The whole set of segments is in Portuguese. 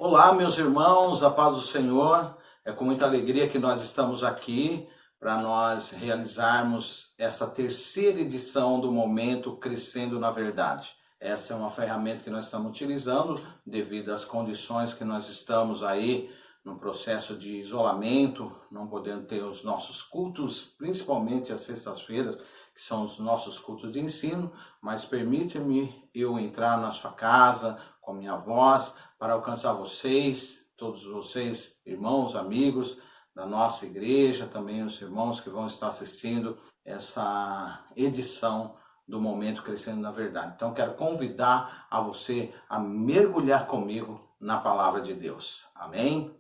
Olá, meus irmãos, a paz do Senhor. É com muita alegria que nós estamos aqui para nós realizarmos essa terceira edição do Momento Crescendo na Verdade. Essa é uma ferramenta que nós estamos utilizando devido às condições que nós estamos aí no processo de isolamento, não podendo ter os nossos cultos, principalmente às sextas-feiras, que são os nossos cultos de ensino, mas permite-me eu entrar na sua casa com a minha voz para alcançar vocês, todos vocês, irmãos, amigos da nossa igreja, também os irmãos que vão estar assistindo essa edição do Momento Crescendo na Verdade. Então, quero convidar a você a mergulhar comigo na Palavra de Deus. Amém?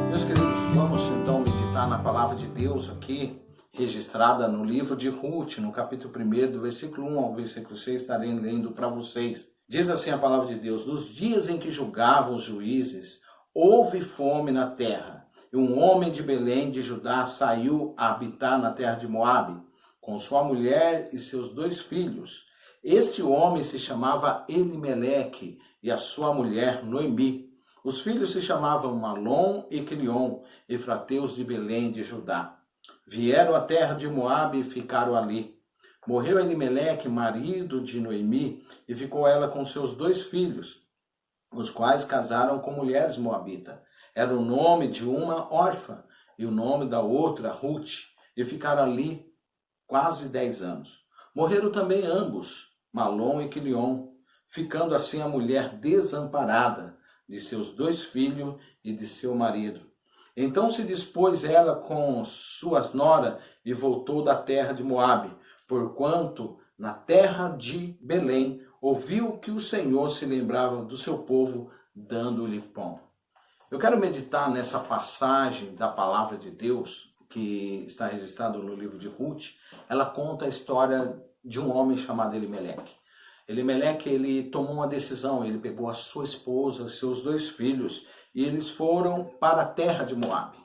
Meus queridos, vamos então meditar na Palavra de Deus aqui, registrada no livro de Ruth, no capítulo 1, do versículo 1 ao versículo 6, estarei lendo para vocês. Diz assim a palavra de Deus: nos dias em que julgavam os juízes, houve fome na terra, e um homem de Belém de Judá saiu a habitar na terra de Moabe, com sua mulher e seus 2 filhos. Este homem se chamava Elimeleque, e a sua mulher Noemi. Os filhos se chamavam Malom e Quilion, efrateus de Belém de Judá. Vieram à terra de Moabe e ficaram ali. Morreu Elimeleque, marido de Noemi, e ficou ela com seus 2 filhos, os quais casaram com mulheres moabitas. Era o nome de uma órfã e o nome da outra Ruth, e ficaram ali quase 10 anos. Morreram também ambos, Malom e Quilion, ficando assim a mulher desamparada de seus 2 filhos e de seu marido. Então se dispôs ela com suas noras e voltou da terra de Moabe, porquanto na terra de Belém ouviu que o Senhor se lembrava do seu povo, dando-lhe pão. Eu quero meditar nessa passagem da palavra de Deus, que está registrada no livro de Ruth. Ela conta a história de um homem chamado Elimeleque. Elimeleque, ele tomou uma decisão, ele pegou a sua esposa, seus 2 filhos, e eles foram para a terra de Moabe.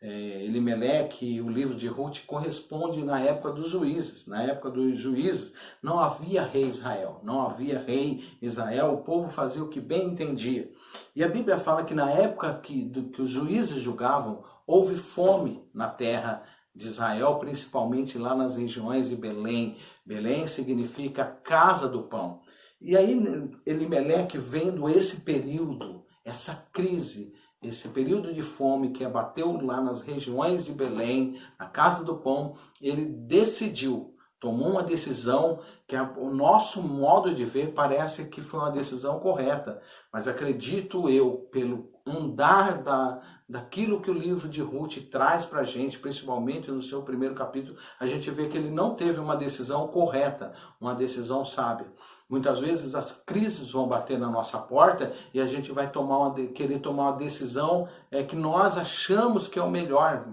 Elimeleque, o livro de Ruth, corresponde na época dos juízes. Na época dos juízes não havia rei Israel, não havia rei Israel, o povo fazia o que bem entendia. E a Bíblia fala que na época que os juízes julgavam, houve fome na terra de Israel, principalmente lá nas regiões de Belém. Belém significa casa do pão. E aí Elimeleque, vendo esse período, essa crise, esse período de fome que abateu lá nas regiões de Belém, na casa do pão, ele tomou uma decisão que o nosso modo de ver parece que foi uma decisão correta, mas acredito eu, pelo andar daquilo que o livro de Ruth traz para a gente, principalmente no seu 1º capítulo, a gente vê que ele não teve uma decisão correta, uma decisão sábia. Muitas vezes as crises vão bater na nossa porta e a gente vai querer tomar uma decisão que nós achamos que é o melhor.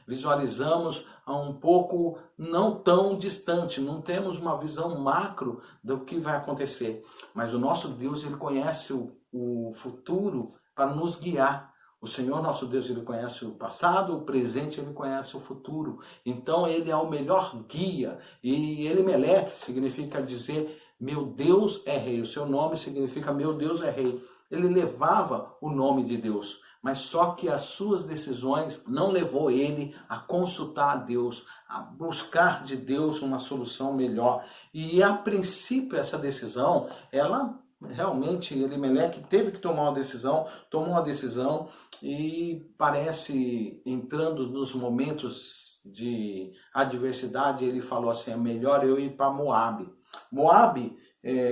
Visualizamos a um pouco não tão distante, não temos uma visão macro do que vai acontecer. Mas o nosso Deus, ele conhece o futuro para nos guiar. O Senhor nosso Deus, ele conhece o passado, o presente, ele conhece o futuro. Então ele é o melhor guia. E Elimeleque significa dizer: meu Deus é rei. O seu nome significa meu Deus é rei. Ele levava o nome de Deus, mas só que as suas decisões não levou ele a consultar a Deus, a buscar de Deus uma solução melhor. E a princípio essa decisão, ela realmente, Elimeleque teve que tomar uma decisão, tomou uma decisão e parece, entrando nos momentos de adversidade, ele falou assim: é melhor eu ir para Moabe. Moabe,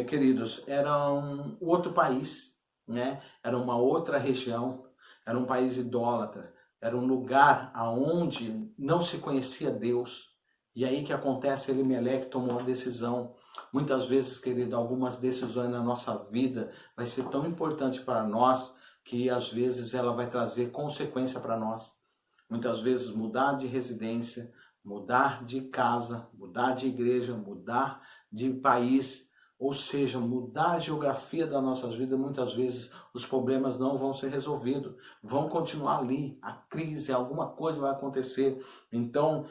queridos, era um outro país, né? Era uma outra região, era um país idólatra, era um lugar aonde não se conhecia Deus. E aí que acontece, Elimeleque tomou uma decisão. Muitas vezes, querido, algumas decisões na nossa vida vai ser tão importante para nós que às vezes ela vai trazer consequência para nós. Muitas vezes mudar de residência, mudar de casa, mudar de igreja, mudar de país, ou seja, mudar a geografia das nossas vidas, muitas vezes os problemas não vão ser resolvidos, vão continuar ali, a crise, alguma coisa vai acontecer. Então,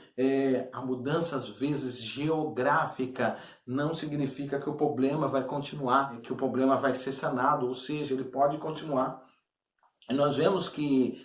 a mudança às vezes geográfica não significa que o problema vai continuar, que o problema vai ser sanado, ou seja, ele pode continuar. E nós vemos que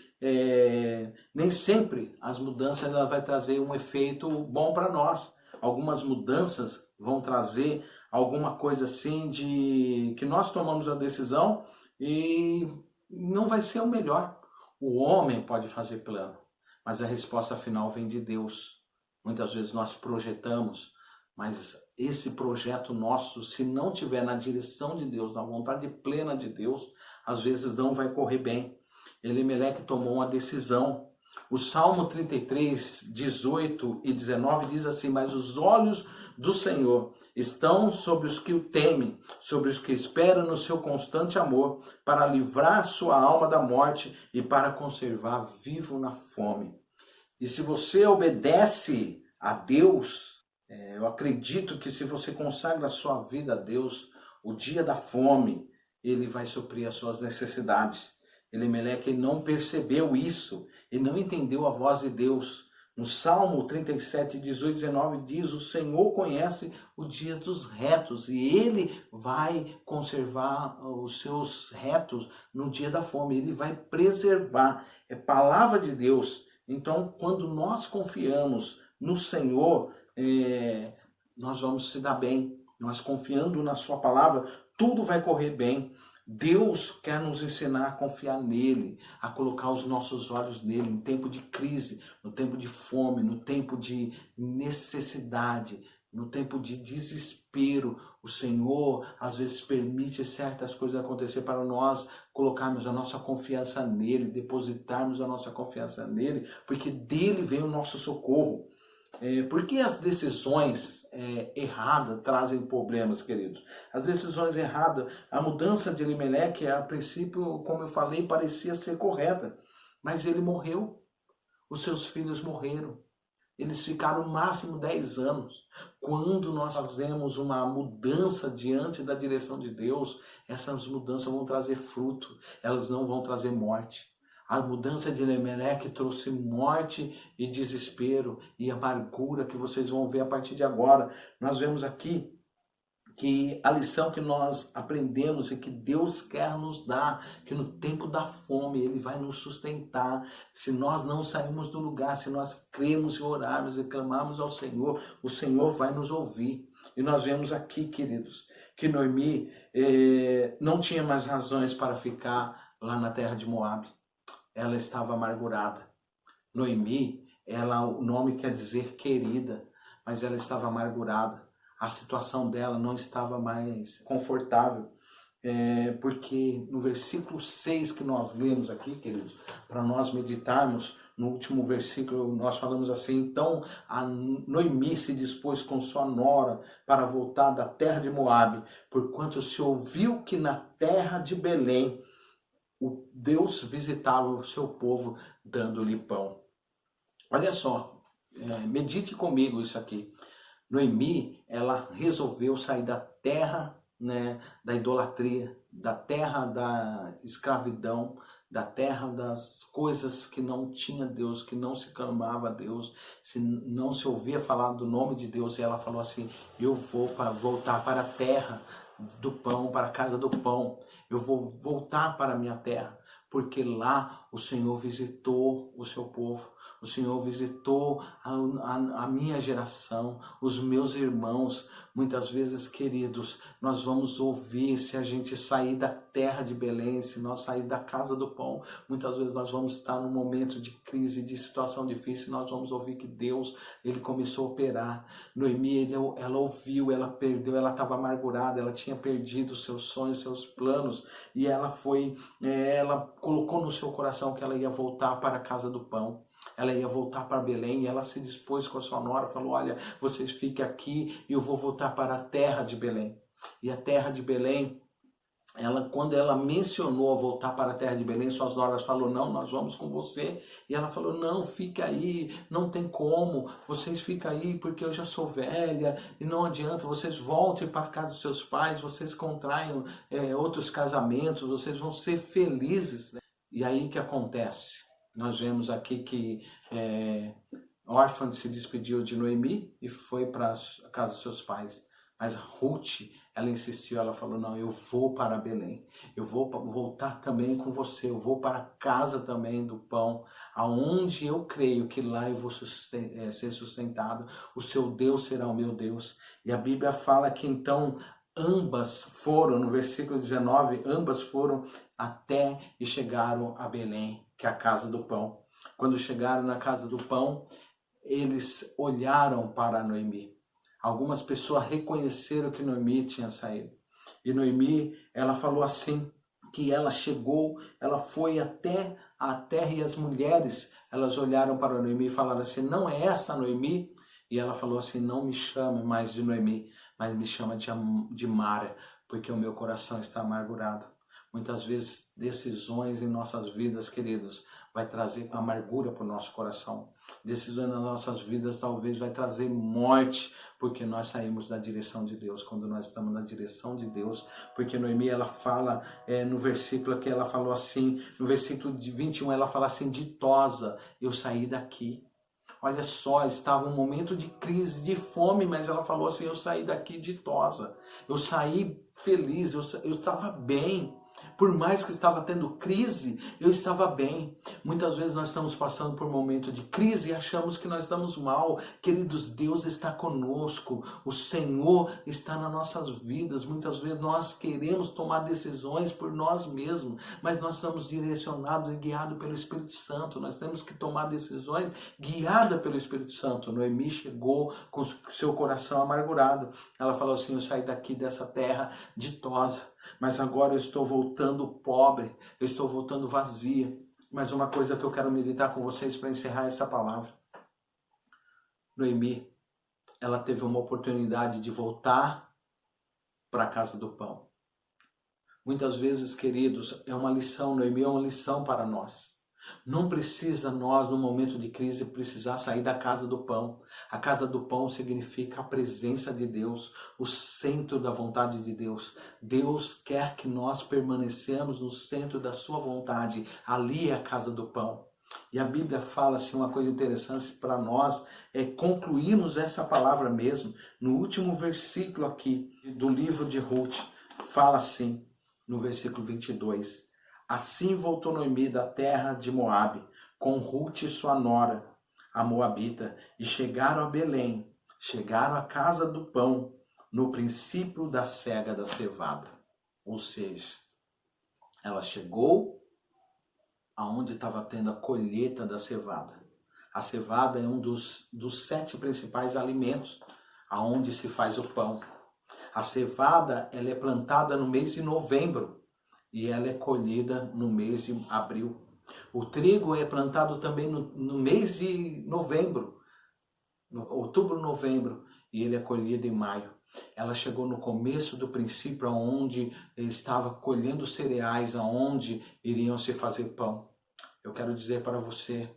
nem sempre as mudanças ela vai trazer um efeito bom para nós. Algumas mudanças vão trazer alguma coisa assim de que nós tomamos a decisão e não vai ser o melhor. O homem pode fazer plano, mas a resposta final vem de Deus. Muitas vezes nós projetamos, mas esse projeto nosso, se não tiver na direção de Deus, na vontade plena de Deus, às vezes não vai correr bem. Elimeleque tomou uma decisão. O Salmo 33, 18 e 19 diz assim: mas os olhos do Senhor estão sobre os que o temem, sobre os que esperam no seu constante amor, para livrar sua alma da morte e para conservar vivo na fome. E se você obedece a Deus, eu acredito que se você consagra a sua vida a Deus, o dia da fome, Ele vai suprir as suas necessidades. Elimeleque não percebeu isso e não entendeu a voz de Deus. No Salmo 37, 18 e 19 diz: o Senhor conhece o dia dos retos e Ele vai conservar os seus retos no dia da fome. Ele vai preservar. É palavra de Deus. Então, quando nós confiamos no Senhor, nós vamos se dar bem. Nós confiando na sua palavra, tudo vai correr bem. Deus quer nos ensinar a confiar nele, a colocar os nossos olhos nele em tempo de crise, no tempo de fome, no tempo de necessidade, no tempo de desespero. O Senhor às vezes permite certas coisas acontecer para nós colocarmos a nossa confiança nele, depositarmos a nossa confiança nele, porque dele vem o nosso socorro. Por que as decisões erradas trazem problemas, queridos? As decisões erradas, a mudança de Elimeleque, a princípio, como eu falei, parecia ser correta, mas ele morreu, os seus filhos morreram, eles ficaram no máximo 10 anos. Quando nós fazemos uma mudança diante da direção de Deus, essas mudanças vão trazer fruto, elas não vão trazer morte. A mudança de Elimeleque trouxe morte e desespero e amargura que vocês vão ver a partir de agora. Nós vemos aqui que a lição que nós aprendemos e que Deus quer nos dar, que no tempo da fome Ele vai nos sustentar. Se nós não sairmos do lugar, se nós cremos e orarmos e clamarmos ao Senhor, o Senhor vai nos ouvir. E nós vemos aqui, queridos, que Noemi não tinha mais razões para ficar lá na terra de Moabe. Ela estava amargurada. Noemi, o nome quer dizer querida, mas ela estava amargurada. A situação dela não estava mais confortável, porque no versículo 6 que nós lemos aqui, queridos, para nós meditarmos, no último versículo nós falamos assim: então a Noemi se dispôs com sua nora para voltar da terra de Moabe, porquanto se ouviu que na terra de Belém Deus visitava o seu povo dando-lhe pão. Olha só, medite comigo isso aqui. Noemi, ela resolveu sair da terra, da idolatria, da terra da escravidão, da terra das coisas que não tinha Deus, que não se clamava a Deus, não se ouvia falar do nome de Deus. E ela falou assim: eu vou voltar para a terra do pão, para a casa do pão. Eu vou voltar para a minha terra, porque lá o Senhor visitou o seu povo. O Senhor visitou a minha geração, os meus irmãos. Muitas vezes, queridos, nós vamos ouvir, se a gente sair da terra de Belém, se nós sair da casa do pão, muitas vezes nós vamos estar num momento de crise, de situação difícil, nós vamos ouvir que Deus, Ele começou a operar. Noemi, ela ouviu, ela perdeu, ela estava amargurada, ela tinha perdido seus sonhos, seus planos, e ela ela colocou no seu coração que ela ia voltar para a casa do pão. Ela ia voltar para Belém e ela se dispôs com a sua nora, falou: olha, vocês fiquem aqui e eu vou voltar para a terra de Belém. E a terra de Belém quando ela mencionou voltar para a terra de Belém, suas noras falou, não, nós vamos com você. E ela falou, não, fica aí, não tem como, vocês ficam aí porque eu já sou velha e não adianta, vocês voltem para a casa dos seus pais, vocês contraem outros casamentos, vocês vão ser felizes, né? E aí o que acontece? Nós vemos aqui que Orfã se despediu de Noemi e foi para a casa dos seus pais. Mas Ruth, ela insistiu, ela falou, não, eu vou para Belém, eu vou voltar também com você, eu vou para a casa também do pão, aonde eu creio que lá eu vou ser sustentado, o seu Deus será o meu Deus. E a Bíblia fala que então ambas foram, no versículo 19, ambas foram até e chegaram a Belém, que é a casa do pão. Quando chegaram na casa do pão, eles olharam para Noemi. Algumas pessoas reconheceram que Noemi tinha saído. E Noemi, ela falou assim, que ela chegou, ela foi até a terra e as mulheres, elas olharam para Noemi e falaram assim, não é essa Noemi? E ela falou assim, não me chame mais de Noemi, mas me chama de Mara, porque o meu coração está amargurado. Muitas vezes decisões em nossas vidas, queridos, vai trazer amargura para o nosso coração. Decisões nas nossas vidas talvez vai trazer morte, porque nós saímos da direção de Deus. Quando nós estamos na direção de Deus, porque Noemi, ela fala no versículo que ela falou assim, no versículo 21, ela fala assim, ditosa, eu saí daqui. Olha só, estava um momento de crise, de fome, mas ela falou assim, eu saí daqui ditosa, eu saí feliz, eu estava bem. Por mais que estava tendo crise, eu estava bem. Muitas vezes nós estamos passando por um momento de crise e achamos que nós estamos mal. Queridos, Deus está conosco. O Senhor está nas nossas vidas. Muitas vezes nós queremos tomar decisões por nós mesmos, mas nós estamos direcionados e guiados pelo Espírito Santo. Nós temos que tomar decisões guiadas pelo Espírito Santo. Noemi chegou com seu coração amargurado. Ela falou assim, eu saí daqui dessa terra ditosa, mas agora eu estou voltando pobre, eu estou voltando vazia. Mas uma coisa que eu quero meditar com vocês para encerrar essa palavra. Noemi, ela teve uma oportunidade de voltar para a casa do pão. Muitas vezes, queridos, é uma lição, Noemi é uma lição para nós. Não precisa nós, no momento de crise, precisar sair da casa do pão. A casa do pão significa a presença de Deus, o centro da vontade de Deus. Deus quer que nós permanecemos no centro da sua vontade. Ali é a casa do pão. E a Bíblia fala assim, uma coisa interessante para nós, concluirmos essa palavra mesmo. No último versículo aqui do livro de Ruth, fala assim, no versículo 22. Assim voltou Noemi da terra de Moabe, com Ruth sua nora, a moabita, e chegaram a Belém, chegaram à casa do pão, no princípio da cega da cevada. Ou seja, ela chegou aonde estava tendo a colheita da cevada. A cevada é um dos 7 principais alimentos aonde se faz o pão. A cevada, ela é plantada no mês de novembro e ela é colhida no mês de abril. O trigo é plantado também no mês de novembro, outubro, novembro, e ele é colhido em maio. Ela chegou no começo do princípio, onde estava colhendo cereais, aonde iriam se fazer pão. Eu quero dizer para você,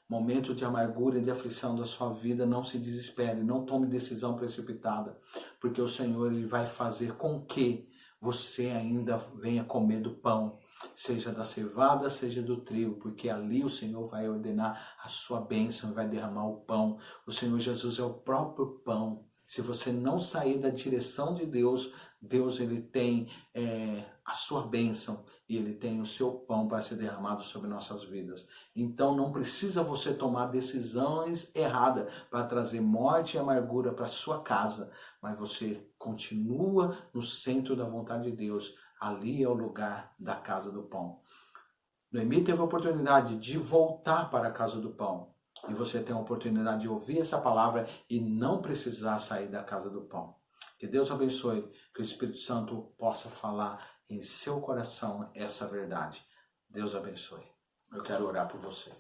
momento de amargura e de aflição da sua vida, não se desespere, não tome decisão precipitada, porque o Senhor ele vai fazer com que você ainda venha comer do pão, seja da cevada, seja do trigo, porque ali o Senhor vai ordenar a sua bênção, vai derramar o pão. O Senhor Jesus é o próprio pão. Se você não sair da direção de Deus, Deus ele tem a sua bênção e ele tem o seu pão para ser derramado sobre nossas vidas. Então não precisa você tomar decisões erradas para trazer morte e amargura para sua casa, mas você continua no centro da vontade de Deus. Ali é o lugar da casa do pão. Noemi teve a oportunidade de voltar para a casa do pão. E você tem a oportunidade de ouvir essa palavra e não precisar sair da casa do pão. Que Deus abençoe, que o Espírito Santo possa falar em seu coração essa verdade. Deus abençoe. Eu quero orar por você.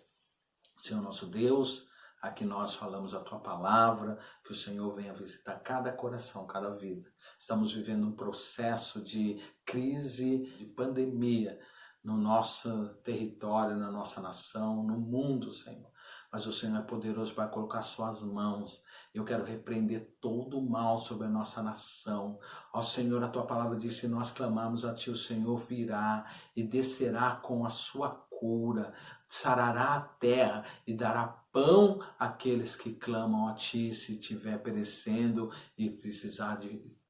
Senhor nosso Deus, Aqui nós falamos a Tua palavra, que o Senhor venha visitar cada coração, cada vida. Estamos vivendo um processo de crise, de pandemia no nosso território, na nossa nação, no mundo, Senhor. Mas o Senhor é poderoso para colocar suas mãos. Eu quero repreender todo o mal sobre a nossa nação. Ó Senhor, a Tua palavra diz, se nós clamarmos a Ti, o Senhor virá e descerá com a sua cura, sarará a terra e dará pão àqueles que clamam a Ti, se estiver perecendo e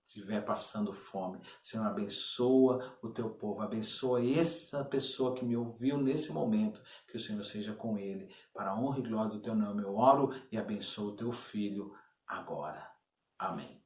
estiver passando fome. Senhor, abençoa o Teu povo, abençoa essa pessoa que me ouviu nesse momento, que o Senhor seja com ele, para a honra e glória do Teu nome eu oro e abençoo o Teu Filho agora. Amém.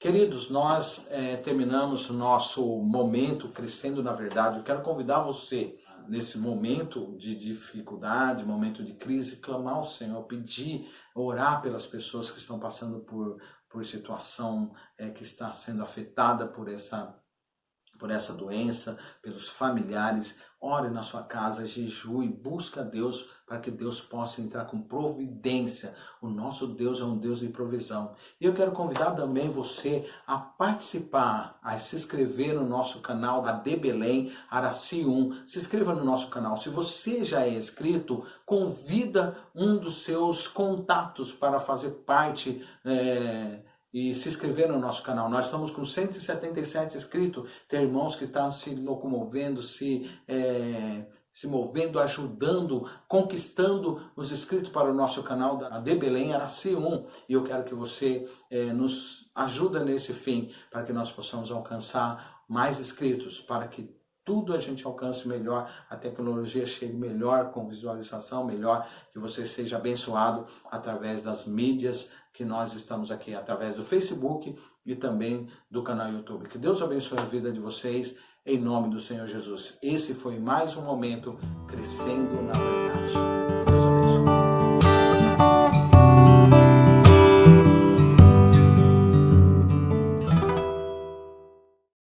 Queridos, nós terminamos o nosso momento Crescendo na Verdade. Eu quero convidar você, nesse momento de dificuldade, momento de crise, clamar ao Senhor, pedir, orar pelas pessoas que estão passando por situação que está sendo afetada por essa doença, pelos familiares. Ore na sua casa, jejue, busca Deus para que Deus possa entrar com providência. O nosso Deus é um Deus de provisão. E eu quero convidar também você a participar, a se inscrever no nosso canal AD Belém, Araci 1. Se inscreva no nosso canal. Se você já é inscrito, convida um dos seus contatos para fazer parte e se inscrever no nosso canal. Nós estamos com 177 inscritos. Tem irmãos que estão se locomovendo, se movendo, ajudando, conquistando os inscritos para o nosso canal da AD Belém Araci 1. E eu quero que você nos ajude nesse fim, para que nós possamos alcançar mais inscritos, para que tudo a gente alcance melhor, a tecnologia chegue melhor, com visualização melhor, que você seja abençoado através das mídias que nós estamos aqui, através do Facebook e também do canal YouTube. Que Deus abençoe a vida de vocês, em nome do Senhor Jesus. Esse foi mais um momento Crescendo na Verdade.